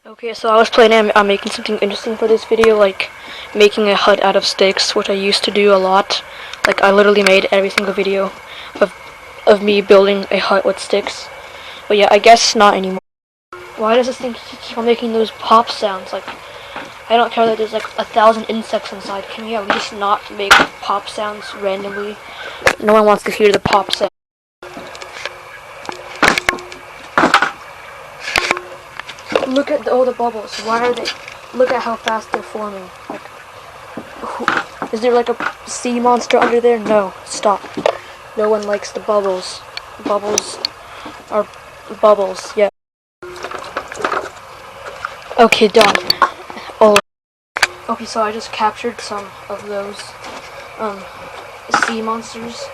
Okay, so I was planning on making something interesting for this video, like making a hut out of sticks, which I used to do a lot. Like, I literally made every single video of me building a hut with sticks. But yeah, I guess not anymore. Why does this thing keep on making those pop sounds? Like, I don't care that there's like 1,000 insects inside. Can we at least not make pop sounds randomly? No one wants to hear the pop sound. Look at all the bubbles. Why are they? Look at how fast they're forming. Like, is there like a sea monster under there? No. Stop. No one likes the bubbles. Bubbles are bubbles. Yeah. Okay, done. Oh. Okay, so I just captured some of those sea monsters,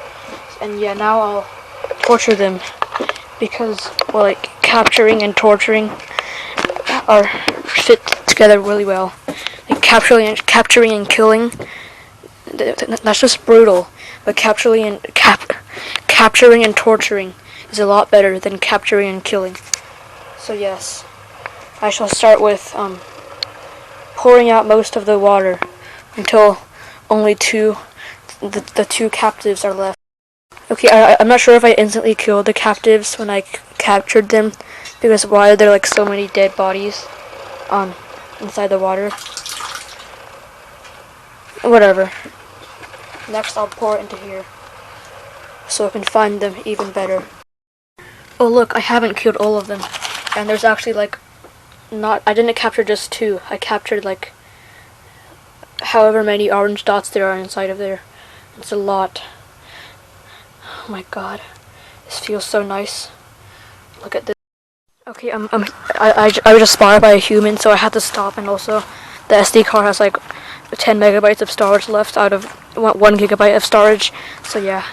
and yeah, now I'll torture them because, well, like capturing and torturing are fit together really well. Like capturing and killing, that's just brutal. But capturing and torturing is a lot better than capturing and killing. So yes, I shall start with pouring out most of the water until only the two captives are left. Okay, I'm not sure if I instantly killed the captives when I captured them, because why are there like so many dead bodies inside the water? Whatever. Next I'll pour it into here so I can find them even better. Oh look, I haven't killed all of them. And there's actually like I didn't capture just 2. I captured like however many orange dots there are inside of there. It's a lot. Oh my god. This feels so nice. Look at this. Okay, I was just spotted by a human, so I had to stop, and also the SD card has like 10 megabytes of storage left out of 1 gigabyte of storage. So yeah.